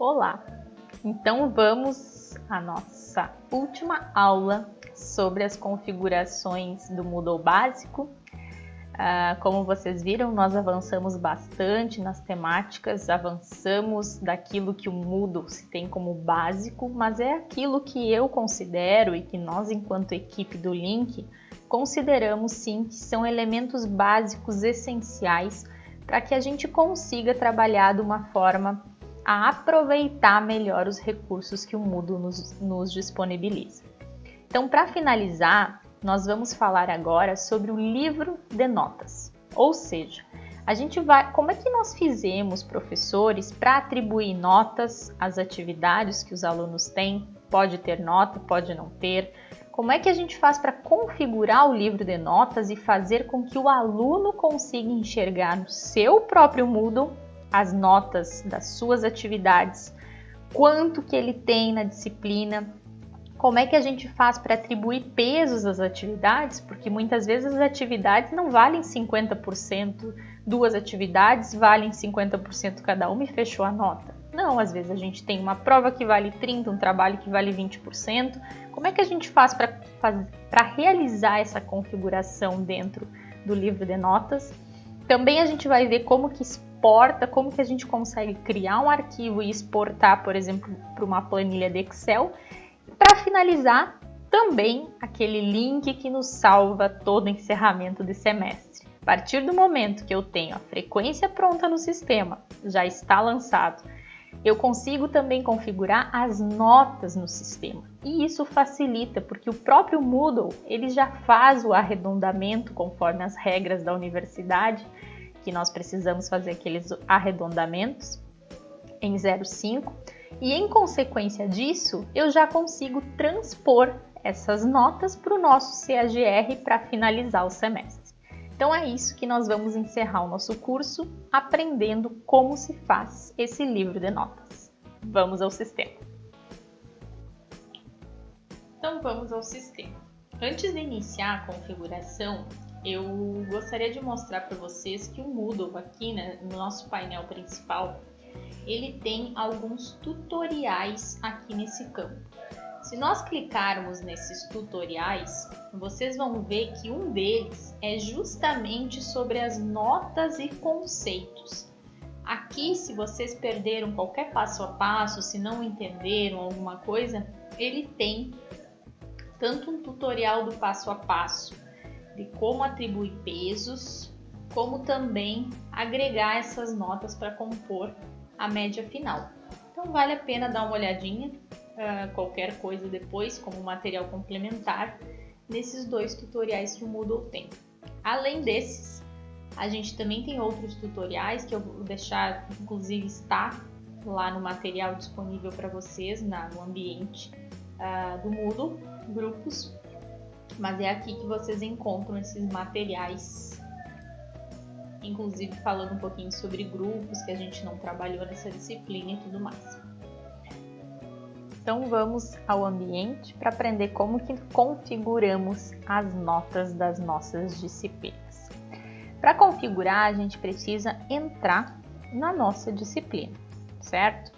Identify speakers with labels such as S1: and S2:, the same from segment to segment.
S1: Olá! Então vamos à nossa última aula sobre as configurações do Moodle básico. Como vocês viram, nós avançamos bastante nas temáticas, avançamos daquilo que o Moodle se tem como básico, mas é aquilo que eu considero e que nós, enquanto equipe do Link, consideramos sim que são elementos básicos essenciais para que a gente consiga trabalhar de uma forma a aproveitar melhor os recursos que o Moodle nos disponibiliza. Então, para finalizar, nós vamos falar agora sobre o livro de notas. Ou seja, como é que nós fizemos, professores, para atribuir notas às atividades que os alunos têm? Pode ter nota, pode não ter. Como é que a gente faz para configurar o livro de notas e fazer com que o aluno consiga enxergar no seu próprio Moodle as notas das suas atividades, quanto que ele tem na disciplina, como é que a gente faz para atribuir pesos às atividades, porque muitas vezes as atividades não valem 50%, duas atividades valem 50% cada uma e fechou a nota. Não, às vezes a gente tem uma prova que vale 30%, um trabalho que vale 20%. Como é que a gente faz para realizar essa configuração dentro do livro de notas? Também a gente vai ver como que exporta, como que a gente consegue criar um arquivo e exportar, por exemplo, para uma planilha de Excel. Para finalizar, também aquele link que nos salva todo o encerramento de semestre. A partir do momento que eu tenho a frequência pronta no sistema, já está lançado, eu consigo também configurar as notas no sistema. E isso facilita, porque o próprio Moodle ele já faz o arredondamento conforme as regras da universidade, que nós precisamos fazer aqueles arredondamentos em 0,5. E em consequência disso, eu já consigo transpor essas notas para o nosso CAGR para finalizar o semestre. Então é isso que nós vamos encerrar o nosso curso aprendendo como se faz esse livro de notas. Vamos ao sistema. Então vamos ao sistema. Antes de iniciar a configuração, eu gostaria de mostrar para vocês que o Moodle aqui, no nosso painel principal, ele tem alguns tutoriais aqui nesse campo. Se nós clicarmos nesses tutoriais, vocês vão ver que um deles é justamente sobre as notas e conceitos. Aqui, se vocês perderam qualquer passo a passo, se não entenderam alguma coisa, ele tem tanto um tutorial do passo a passo de como atribuir pesos, como também agregar essas notas para compor a média final. Então vale a pena dar uma olhadinha, qualquer coisa depois, como material complementar, nesses dois tutoriais que o Moodle tem. Além desses, a gente também tem outros tutoriais que eu vou deixar, inclusive está lá no material disponível para vocês, no ambiente do Moodle, grupos, mas é aqui que vocês encontram esses materiais, inclusive falando um pouquinho sobre grupos, que a gente não trabalhou nessa disciplina e tudo mais. Então vamos ao ambiente para aprender como que configuramos as notas das nossas disciplinas. Para configurar, a gente precisa entrar na nossa disciplina, certo?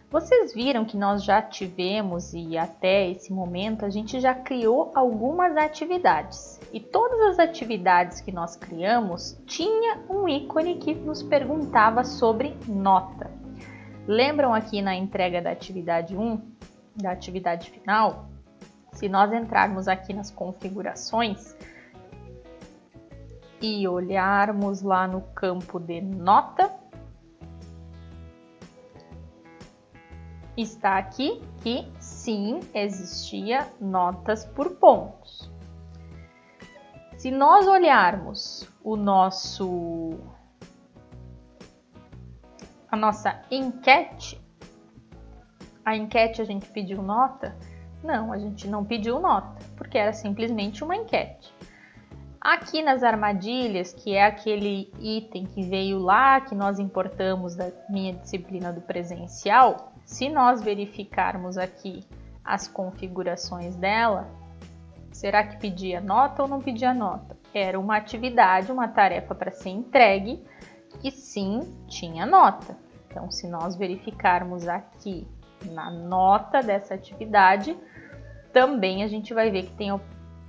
S1: Vocês viram que nós já tivemos e até esse momento a gente já criou algumas atividades. E todas as atividades que nós criamos tinha um ícone que nos perguntava sobre nota. Lembram aqui na entrega da atividade 1, da atividade final? Se nós entrarmos aqui nas configurações e olharmos lá no campo de nota, está aqui que sim, existia notas por pontos. Se nós olharmos a nossa enquete, a enquete a gente pediu nota? Não, a gente não pediu nota, porque era simplesmente uma enquete. Aqui nas armadilhas, que é aquele item que veio lá, que nós importamos da minha disciplina do presencial, se nós verificarmos aqui as configurações dela, será que pedia nota ou não pedia nota? Era uma atividade, uma tarefa para ser entregue, que sim, tinha nota. Então, se nós verificarmos aqui na nota dessa atividade, também a gente vai ver que tem a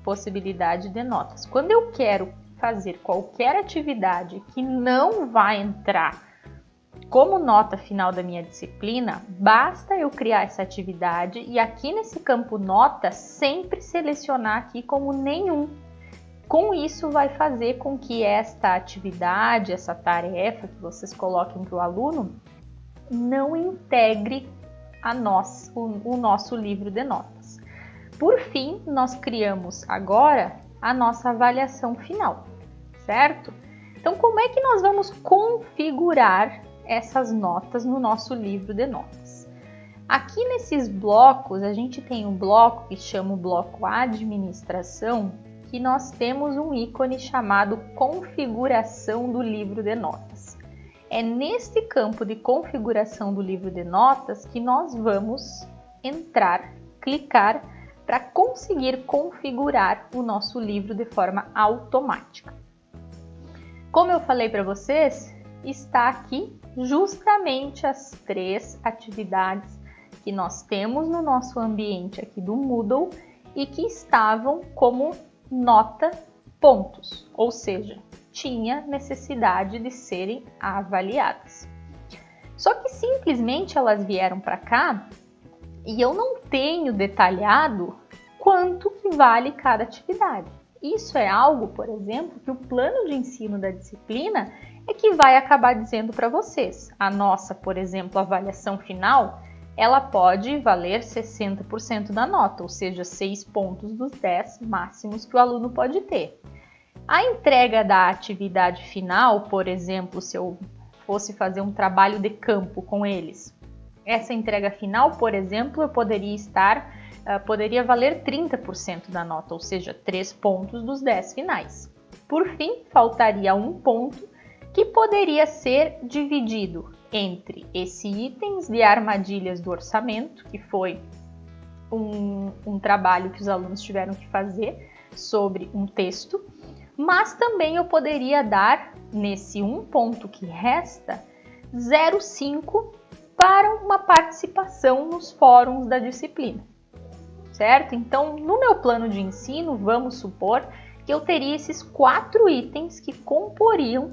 S1: possibilidade de notas. Quando eu quero fazer qualquer atividade que não vai entrar como nota final da minha disciplina, basta eu criar essa atividade e aqui nesse campo nota, sempre selecionar aqui como nenhum. Com isso, vai fazer com que esta atividade, essa tarefa que vocês coloquem para o aluno, não integre o nosso livro de notas. Por fim, nós criamos agora a nossa avaliação final, certo? Então, como é que nós vamos configurar essas notas no nosso livro de notas? Aqui nesses blocos, a gente tem um bloco que chama o bloco Administração, que nós temos um ícone chamado Configuração do livro de notas. É neste campo de configuração do livro de notas que nós vamos entrar, clicar, para conseguir configurar o nosso livro de forma automática. Como eu falei para vocês, está aqui justamente as 3 atividades que nós temos no nosso ambiente aqui do Moodle e que estavam como nota pontos, ou seja, tinha necessidade de serem avaliadas. Só que simplesmente elas vieram para cá e eu não tenho detalhado quanto que vale cada atividade. Isso é algo, por exemplo, que o plano de ensino da disciplina é que vai acabar dizendo para vocês. A nossa, por exemplo, avaliação final, ela pode valer 60% da nota, ou seja, 6 pontos dos 10 máximos que o aluno pode ter. A entrega da atividade final, por exemplo, se eu fosse fazer um trabalho de campo com eles, essa entrega final, por exemplo, eu poderia valer 30% da nota, ou seja, 3 pontos dos 10 finais. Por fim, faltaria um ponto que poderia ser dividido entre esse itens de armadilhas do orçamento, que foi um trabalho que os alunos tiveram que fazer sobre um texto, mas também eu poderia dar, nesse um ponto que resta, 0,5 para uma participação nos fóruns da disciplina, certo? Então, no meu plano de ensino, vamos supor que eu teria esses 4 itens que comporiam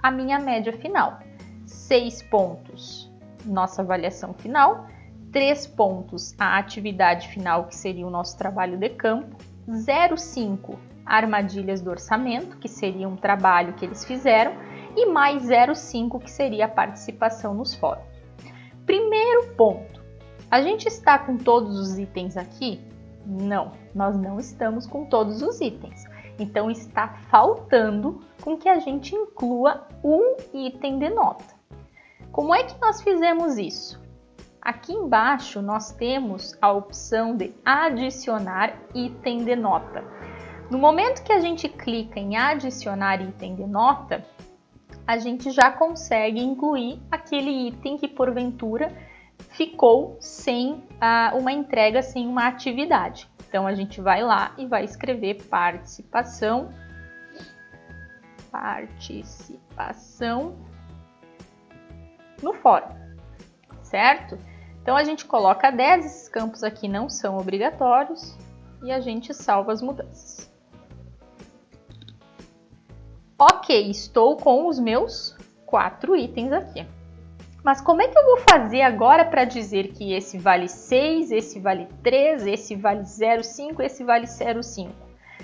S1: a minha média final. 6 pontos, nossa avaliação final, 3 pontos, a atividade final, que seria o nosso trabalho de campo, 0,5, armadilhas do orçamento, que seria um trabalho que eles fizeram, e mais 0,5, que seria a participação nos fóruns. Primeiro ponto, a gente está com todos os itens aqui? Não, nós não estamos com todos os itens. Então, está faltando com que a gente inclua um item de nota. Como é que nós fizemos isso? Aqui embaixo, nós temos a opção de adicionar item de nota. No momento que a gente clica em adicionar item de nota, a gente já consegue incluir aquele item que, porventura, ficou sem uma entrega, sem uma atividade. Então, a gente vai lá e vai escrever participação no fórum, certo? Então, a gente coloca 10, esses campos aqui não são obrigatórios e a gente salva as mudanças. Ok, estou com os meus 4 itens aqui. Mas como é que eu vou fazer agora para dizer que esse vale 6, esse vale 3, esse vale 0,5, esse vale 0,5?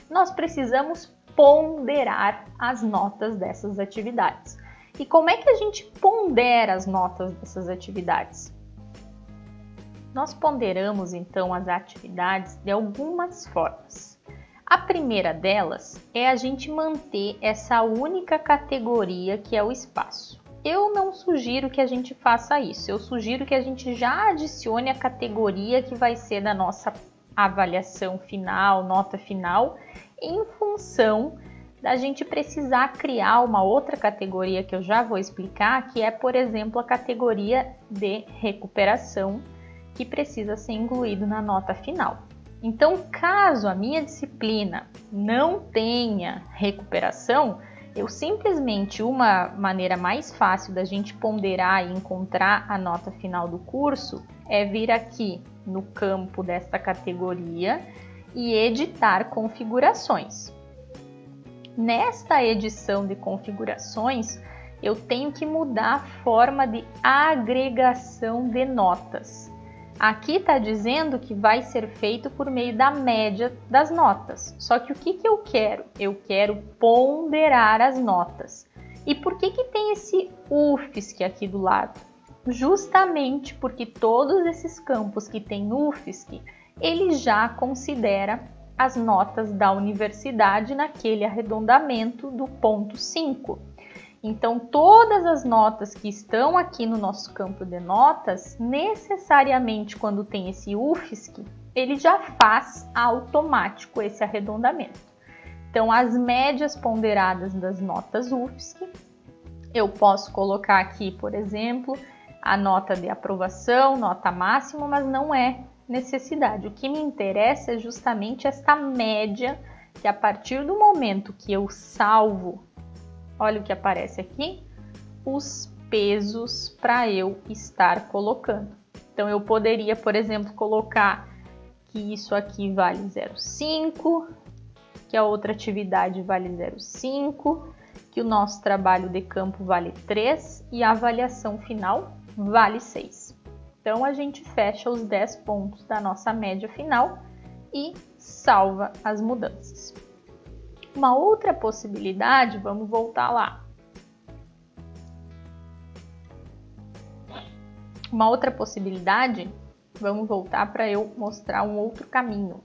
S1: Nós precisamos ponderar as notas dessas atividades. E como é que a gente pondera as notas dessas atividades? Nós ponderamos, então, as atividades de algumas formas. A primeira delas é a gente manter essa única categoria que é o espaço. Eu não sugiro que a gente faça isso, eu sugiro que a gente já adicione a categoria que vai ser da nossa avaliação final, nota final, em função da gente precisar criar uma outra categoria que eu já vou explicar, que é, por exemplo, a categoria de recuperação, que precisa ser incluído na nota final. Então, caso a minha disciplina não tenha recuperação, Eu simplesmente, uma maneira mais fácil da gente ponderar e encontrar a nota final do curso é vir aqui no campo desta categoria e editar configurações. Nesta edição de configurações, eu tenho que mudar a forma de agregação de notas. Aqui está dizendo que vai ser feito por meio da média das notas. Só que o que eu quero? Eu quero ponderar as notas. E por que tem esse UFSC aqui do lado? Justamente porque todos esses campos que tem UFSC, ele já considera as notas da universidade naquele arredondamento do ponto 5. Então, todas as notas que estão aqui no nosso campo de notas, necessariamente quando tem esse UFSC, ele já faz automático esse arredondamento. Então, as médias ponderadas das notas UFSC, eu posso colocar aqui, por exemplo, a nota de aprovação, nota máxima, mas não é necessidade. O que me interessa é justamente esta média, que a partir do momento que eu salvo, olha o que aparece aqui, os pesos para eu estar colocando. Então, eu poderia, por exemplo, colocar que isso aqui vale 0,5, que a outra atividade vale 0,5, que o nosso trabalho de campo vale 3 e a avaliação final vale 6. Então, a gente fecha os 10 pontos da nossa média final e salva as mudanças. Uma outra possibilidade, vamos voltar lá. Uma outra possibilidade, vamos voltar para eu mostrar um outro caminho.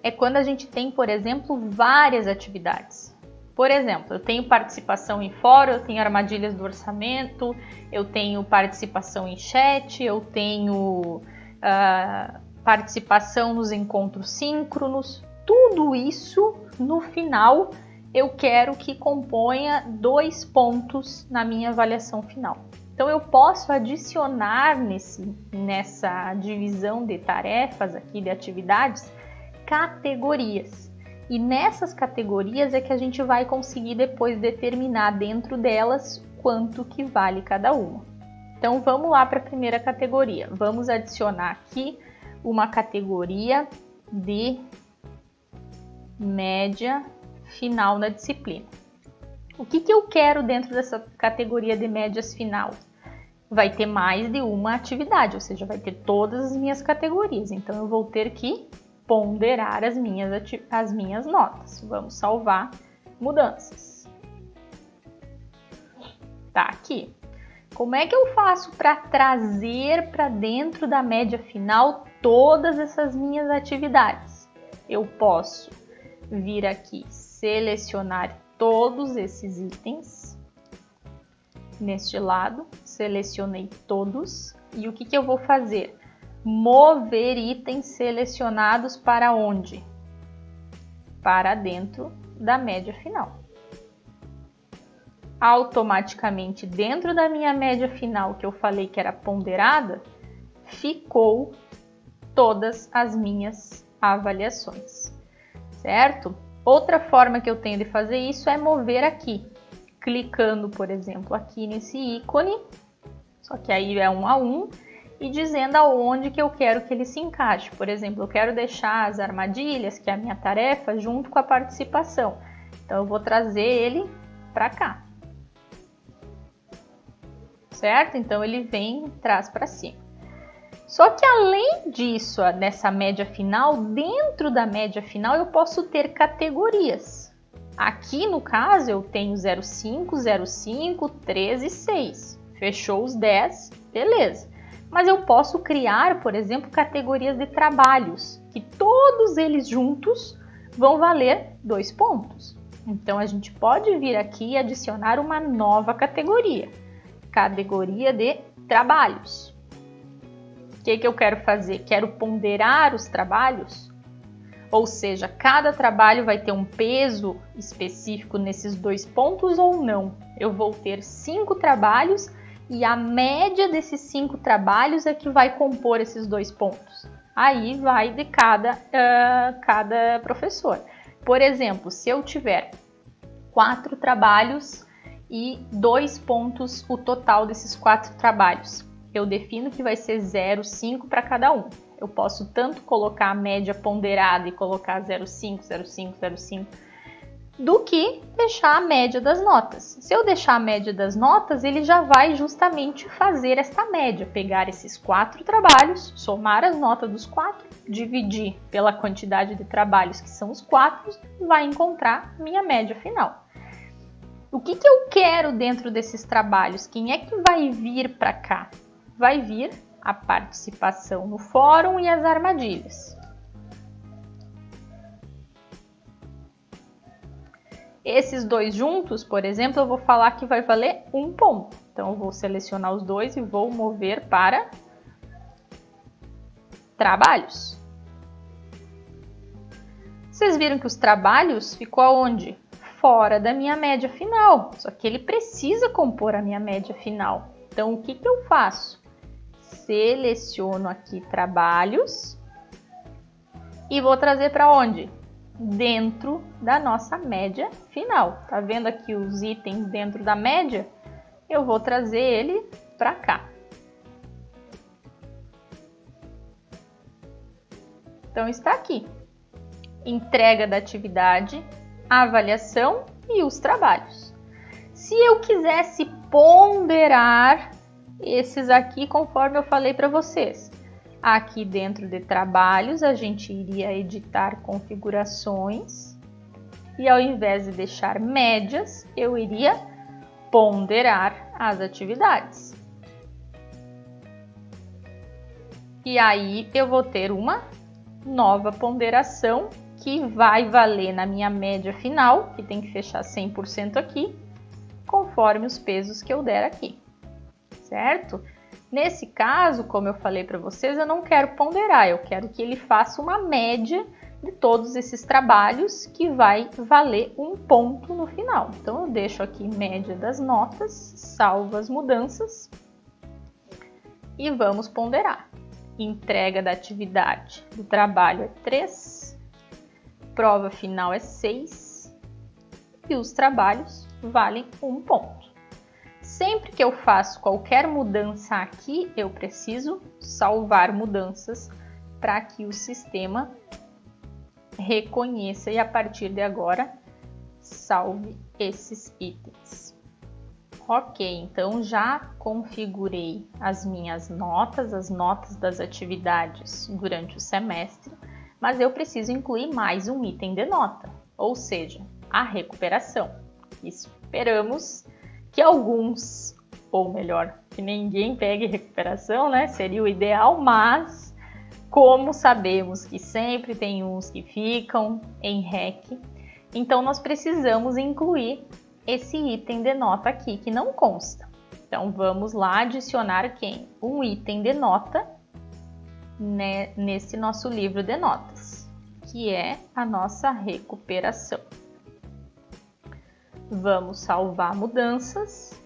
S1: É quando a gente tem, por exemplo, várias atividades. Por exemplo, eu tenho participação em fórum, eu tenho armadilhas do orçamento, eu tenho participação em chat, eu tenho participação nos encontros síncronos. Tudo isso, no final, eu quero que componha 2 pontos na minha avaliação final. Então, eu posso adicionar nessa divisão de tarefas aqui, de atividades, categorias. E nessas categorias é que a gente vai conseguir depois determinar dentro delas quanto que vale cada uma. Então, vamos lá para a primeira categoria. Vamos adicionar aqui uma categoria de média final na disciplina. O que eu quero dentro dessa categoria de médias final? Vai ter mais de uma atividade, ou seja, vai ter todas as minhas categorias. Então, eu vou ter que ponderar as minhas notas. Vamos salvar mudanças. Tá aqui. Como é que eu faço para trazer para dentro da média final todas essas minhas atividades? Eu posso vir aqui, selecionar todos esses itens. Neste lado, selecionei todos. E o que eu vou fazer? Mover itens selecionados para onde? Para dentro da média final. Automaticamente, dentro da minha média final, que eu falei que era ponderada, ficou todas as minhas avaliações. Certo? Outra forma que eu tenho de fazer isso é mover aqui, clicando, por exemplo, aqui nesse ícone, só que aí é 1 a 1, e dizendo aonde que eu quero que ele se encaixe. Por exemplo, eu quero deixar as armadilhas, que é a minha tarefa, junto com a participação. Então, eu vou trazer ele para cá. Certo? Então, ele vem e traz para cima. Só que além disso, nessa média final, dentro da média final eu posso ter categorias. Aqui no caso eu tenho 0,5, 0,5, 13 e 6. Fechou os 10, beleza. Mas eu posso criar, por exemplo, categorias de trabalhos, que todos eles juntos vão valer 2 pontos. Então a gente pode vir aqui e adicionar uma nova categoria. Categoria de trabalhos. O que eu quero fazer? Quero ponderar os trabalhos, ou seja, cada trabalho vai ter um peso específico nesses 2 pontos ou não. Eu vou ter 5 trabalhos e a média desses 5 trabalhos é que vai compor esses 2 pontos. Aí vai de cada professor. Por exemplo, se eu tiver 4 trabalhos e 2 pontos o total desses 4 trabalhos, eu defino que vai ser 0,5 para cada um. Eu posso tanto colocar a média ponderada e colocar 0,5, 0,5, 0,5, do que deixar a média das notas. Se eu deixar a média das notas, ele já vai justamente fazer esta média, pegar esses 4 trabalhos, somar as notas dos 4, dividir pela quantidade de trabalhos que são os 4, vai encontrar minha média final. O que eu quero dentro desses trabalhos? Quem é que vai vir para cá? Vai vir a participação no fórum e as armadilhas. Esses dois juntos, por exemplo, eu vou falar que vai valer 1 ponto. Então, eu vou selecionar os dois e vou mover para trabalhos. Vocês viram que os trabalhos ficou aonde? Fora da minha média final. Só que ele precisa compor a minha média final. Então, o que eu faço? Seleciono aqui trabalhos e vou trazer para onde? Dentro da nossa média final. Tá vendo aqui os itens dentro da média? Eu vou trazer ele para cá. Então está aqui. Entrega da atividade, avaliação e os trabalhos. Se eu quisesse ponderar esses aqui, conforme eu falei para vocês, aqui dentro de trabalhos, a gente iria editar configurações e ao invés de deixar médias, eu iria ponderar as atividades. E aí eu vou ter uma nova ponderação que vai valer na minha média final, que tem que fechar 100% aqui, conforme os pesos que eu der aqui, certo? Nesse caso, como eu falei para vocês, eu não quero ponderar, eu quero que ele faça uma média de todos esses trabalhos que vai valer 1 ponto no final. Então, eu deixo aqui média das notas, salvo as mudanças e vamos ponderar. Entrega da atividade do trabalho é 3, prova final é 6 e os trabalhos valem 1 ponto. Sempre que eu faço qualquer mudança aqui, eu preciso salvar mudanças para que o sistema reconheça e a partir de agora salve esses itens. Ok, então já configurei as minhas notas, as notas das atividades durante o semestre, mas eu preciso incluir mais um item de nota, ou seja, a recuperação. Esperamos que alguns, ou melhor, que ninguém pegue recuperação, né? Seria o ideal, mas como sabemos que sempre tem uns que ficam em REC, então nós precisamos incluir esse item de nota aqui que não consta. Então vamos lá adicionar quem? Um item de nota, né, nesse nosso livro de notas, que é a nossa recuperação. Vamos salvar mudanças.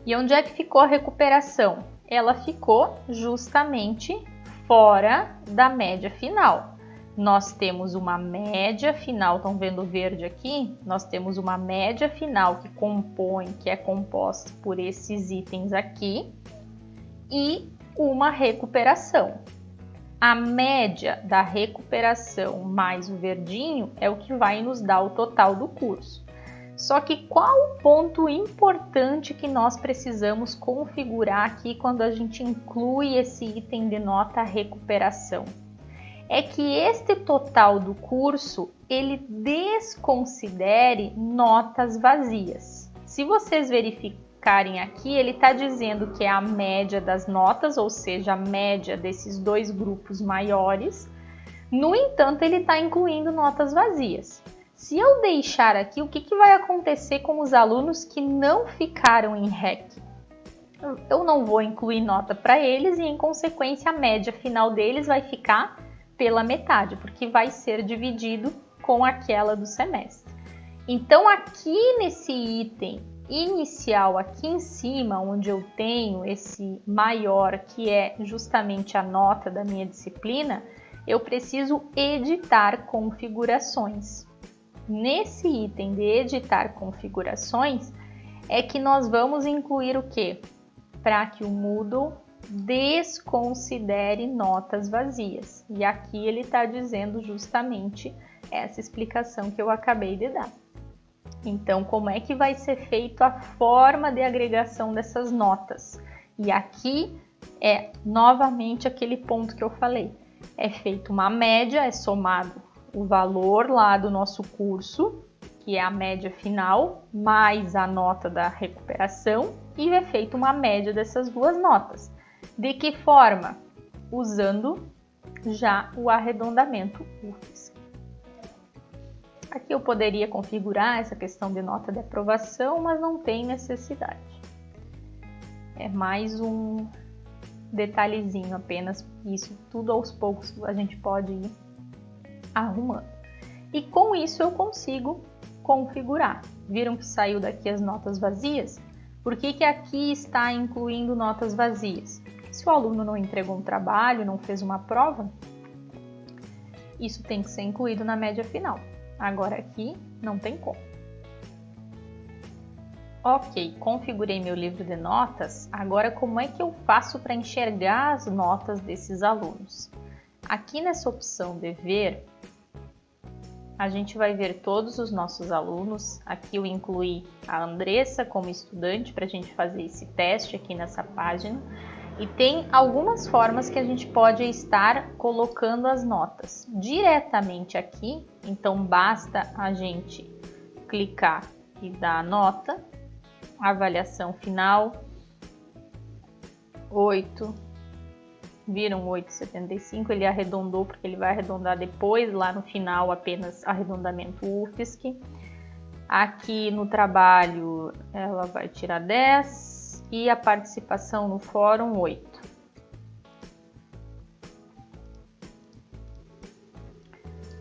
S1: E onde é que ficou a recuperação? Ela ficou justamente fora da média final. Nós temos uma média final, estão vendo o verde aqui? Nós temos uma média final que compõe, que é composta por esses itens aqui e uma recuperação. A média da recuperação mais o verdinho é o que vai nos dar o total do curso. Só que qual o ponto importante que nós precisamos configurar aqui quando a gente inclui esse item de nota recuperação? É que este total do curso, ele desconsidere notas vazias. Se vocês verificarem aqui, ele está dizendo que é a média das notas, ou seja, a média desses dois grupos maiores. No entanto, ele está incluindo notas vazias. Se eu deixar aqui, o que vai acontecer com os alunos que não ficaram em REC? Eu não vou incluir nota para eles e, em consequência, a média final deles vai ficar pela metade, porque vai ser dividido com aquela do semestre. Então, aqui nesse item inicial, aqui em cima, onde eu tenho esse maior, que é justamente a nota da minha disciplina, eu preciso editar configurações. Nesse item de editar configurações é que nós vamos incluir o quê? Para que o Moodle desconsidere notas vazias. E aqui ele está dizendo justamente essa explicação que eu acabei de dar. Então, como é que vai ser feita a forma de agregação dessas notas? E aqui é novamente aquele ponto que eu falei. É feita uma média, é somado o valor lá do nosso curso, que é a média final, mais a nota da recuperação, e é feita uma média dessas duas notas. De que forma? Usando já o arredondamento UFSC. Aqui eu poderia configurar essa questão de nota de aprovação, mas não tem necessidade. É mais um detalhezinho apenas, isso tudo aos poucos a gente pode ir arrumando. E com isso eu consigo configurar. Viram que saiu daqui as notas vazias? Por que que aqui está incluindo notas vazias? Se o aluno não entregou um trabalho, não fez uma prova, isso tem que ser incluído na média final. Agora aqui não tem como. Ok, configurei meu livro de notas. Agora como é que eu faço para enxergar as notas desses alunos? Aqui nessa opção de ver, a gente vai ver todos os nossos alunos. Aqui eu incluí a Andressa como estudante para a gente fazer esse teste aqui nessa página. E tem algumas formas que a gente pode estar colocando as notas diretamente aqui. Então basta a gente clicar e dar a nota, avaliação final, 8, viram 8,75, ele arredondou porque ele vai arredondar depois, lá no final apenas arredondamento UFSC. Aqui no trabalho ela vai tirar 10. E a participação no fórum, 8.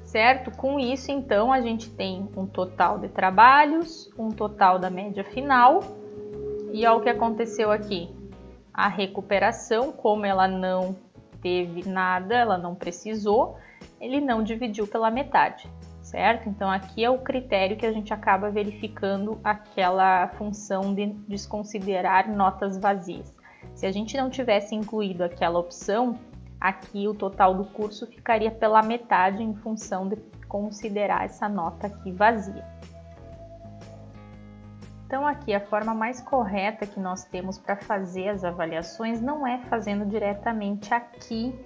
S1: Certo? Com isso, então, a gente tem um total de trabalhos, um total da média final. E olha o que aconteceu aqui. A recuperação, como ela não teve nada, ela não precisou, ele não dividiu pela metade. Certo? Então, aqui é o critério que a gente acaba verificando aquela função de desconsiderar notas vazias. Se a gente não tivesse incluído aquela opção, aqui o total do curso ficaria pela metade em função de considerar essa nota aqui vazia. Então, aqui a forma mais correta que nós temos para fazer as avaliações não é fazendo diretamente aqui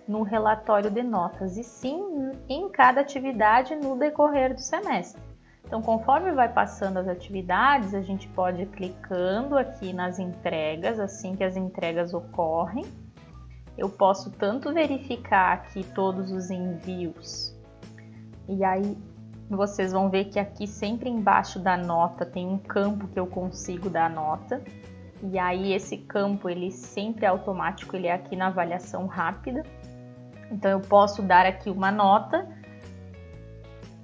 S1: no relatório de notas, e sim em cada atividade no decorrer do semestre. Então, conforme vai passando as atividades, a gente pode ir clicando aqui nas entregas, assim que as entregas ocorrem. Eu posso tanto verificar aqui todos os envios, e aí vocês vão ver que aqui sempre embaixo da nota tem um campo que eu consigo dar nota, e aí esse campo ele sempre é automático, ele é aqui na avaliação rápida. Então, eu posso dar aqui uma nota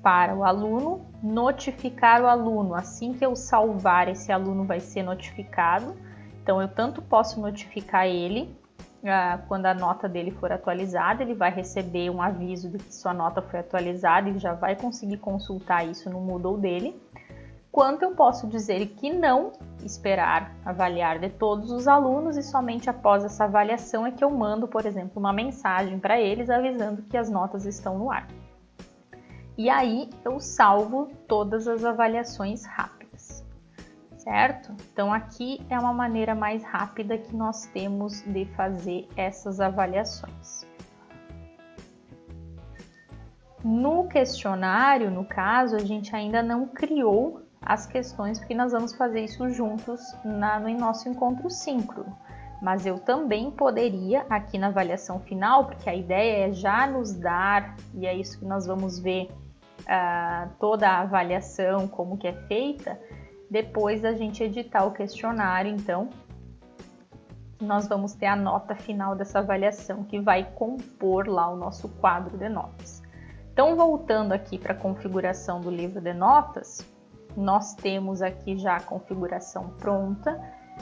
S1: para o aluno, notificar o aluno. Assim que eu salvar, esse aluno vai ser notificado. Então, eu tanto posso notificar ele, quando a nota dele for atualizada, ele vai receber um aviso de que sua nota foi atualizada e já vai conseguir consultar isso no Moodle dele. Quanto eu posso dizer que não, esperar avaliar de todos os alunos e somente após essa avaliação é que eu mando, por exemplo, uma mensagem para eles avisando que as notas estão no ar. E aí eu salvo todas as avaliações rápidas, certo? Então aqui é uma maneira mais rápida que nós temos de fazer essas avaliações. No questionário, no caso, a gente ainda não criou as questões, porque nós vamos fazer isso juntos no nosso encontro síncrono. Mas eu também poderia, aqui na avaliação final, porque a ideia é já nos dar, e é isso que nós vamos ver toda a avaliação, como que é feita, depois da gente editar o questionário, então, nós vamos ter a nota final dessa avaliação, que vai compor lá o nosso quadro de notas. Então, voltando aqui para a configuração do livro de notas, nós temos aqui já a configuração pronta,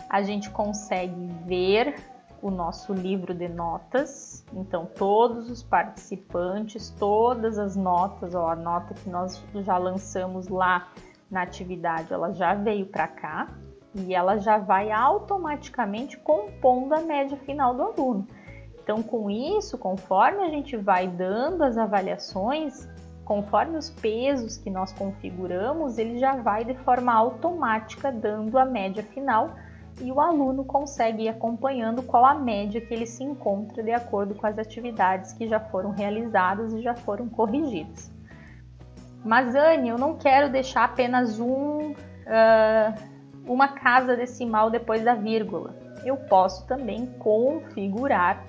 S1: a gente consegue ver o nosso livro de notas. Então, todos os participantes, todas as notas, ó, a nota que nós já lançamos lá na atividade, ela já veio para cá e ela já vai automaticamente compondo a média final do aluno. Então, com isso, conforme a gente vai dando as avaliações, conforme os pesos que nós configuramos, ele já vai de forma automática dando a média final e o aluno consegue ir acompanhando qual a média que ele se encontra de acordo com as atividades que já foram realizadas e já foram corrigidas. Mas, Anne, eu não quero deixar apenas uma casa decimal depois da vírgula. Eu posso também configurar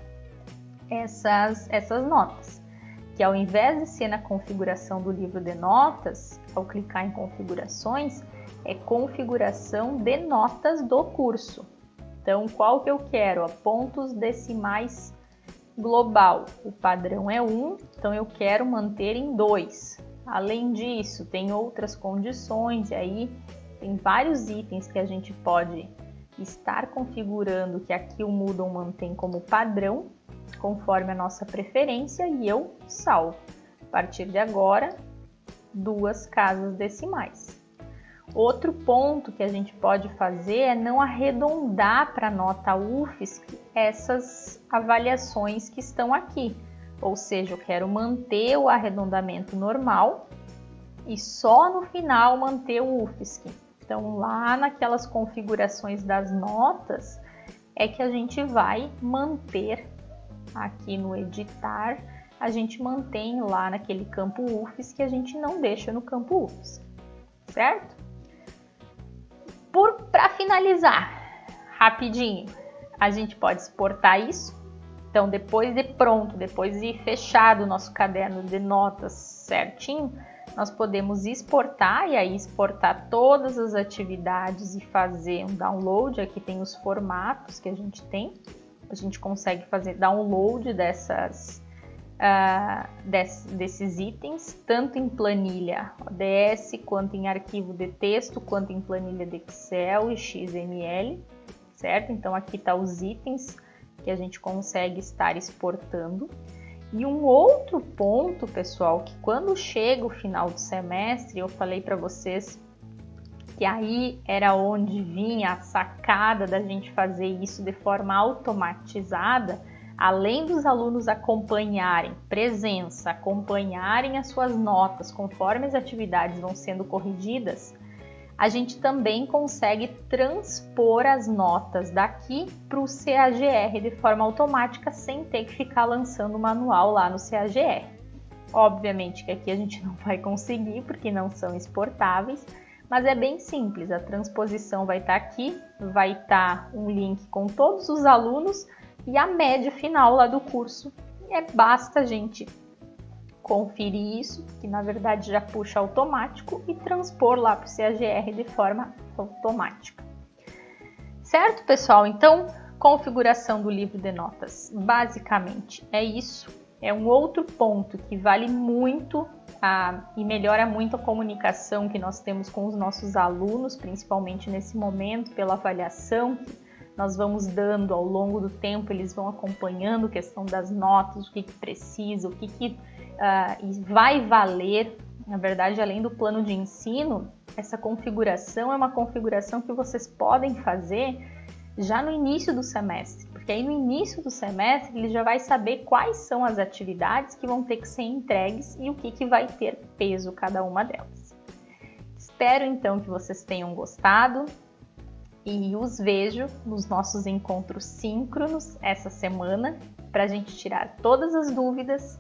S1: essas notas, que ao invés de ser na configuração do livro de notas, ao clicar em configurações, é configuração de notas do curso. Então, qual que eu quero? Pontos decimais global. O padrão é 1, então eu quero manter em 2. Além disso, tem outras condições, e aí tem vários itens que a gente pode estar configurando, que aqui o Moodle mantém como padrão, conforme a nossa preferência, e eu salvo. A partir de agora, 2 casas decimais. Outro ponto que a gente pode fazer é não arredondar para a nota UFSC essas avaliações que estão aqui. Ou seja, eu quero manter o arredondamento normal e só no final manter o UFSC. Então, lá naquelas configurações das notas é que a gente vai manter aqui no editar, a gente mantém lá naquele campo UFSC que a gente não deixa no campo UFSC, certo? Para finalizar, rapidinho, a gente pode exportar isso. Então, depois de pronto, depois de fechado o nosso caderno de notas certinho, nós podemos exportar, e aí exportar todas as atividades e fazer um download. Aqui tem os formatos que a gente tem. A gente consegue fazer download desses itens, tanto em planilha ODS, quanto em arquivo de texto, quanto em planilha de Excel e XML, certo? Então, aqui está os itens que a gente consegue estar exportando. E um outro ponto, pessoal, que quando chega o final do semestre, eu falei para vocês que aí era onde vinha a sacada da gente fazer isso de forma automatizada, além dos alunos acompanharem presença, acompanharem as suas notas conforme as atividades vão sendo corrigidas, a gente também consegue transpor as notas daqui para o CAGR de forma automática, sem ter que ficar lançando o manual lá no CAGR. Obviamente que aqui a gente não vai conseguir, porque não são exportáveis, mas é bem simples. A transposição vai estar aqui, vai estar um link com todos os alunos e a média final lá do curso. Basta a gente conferir isso, que na verdade já puxa automático, e transpor lá para o CAGR de forma automática. Certo, pessoal? Então, configuração do livro de notas, basicamente é isso. É um outro ponto que vale muito e melhora muito a comunicação que nós temos com os nossos alunos, principalmente nesse momento, pela avaliação que nós vamos dando ao longo do tempo. Eles vão acompanhando a questão das notas, o que precisa, o que vai valer. Na verdade, além do plano de ensino, essa configuração é uma configuração que vocês podem fazer já no início do semestre, porque aí no início do semestre ele já vai saber quais são as atividades que vão ter que ser entregues e o que vai ter peso cada uma delas. Espero então que vocês tenham gostado e os vejo nos nossos encontros síncronos essa semana para a gente tirar todas as dúvidas.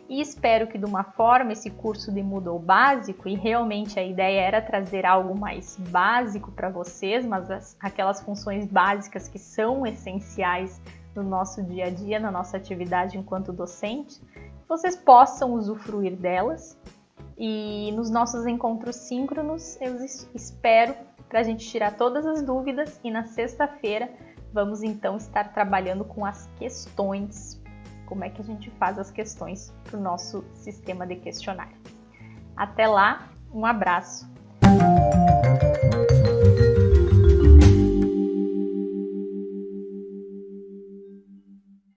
S1: E espero que de uma forma esse curso de Moodle básico, e realmente a ideia era trazer algo mais básico para vocês, mas aquelas funções básicas que são essenciais no nosso dia a dia, na nossa atividade enquanto docente, vocês possam usufruir delas. E nos nossos encontros síncronos eu espero para a gente tirar todas as dúvidas, e na sexta-feira vamos então estar trabalhando com as questões. Como é que a gente faz as questões para o nosso sistema de questionário. Até lá, um abraço!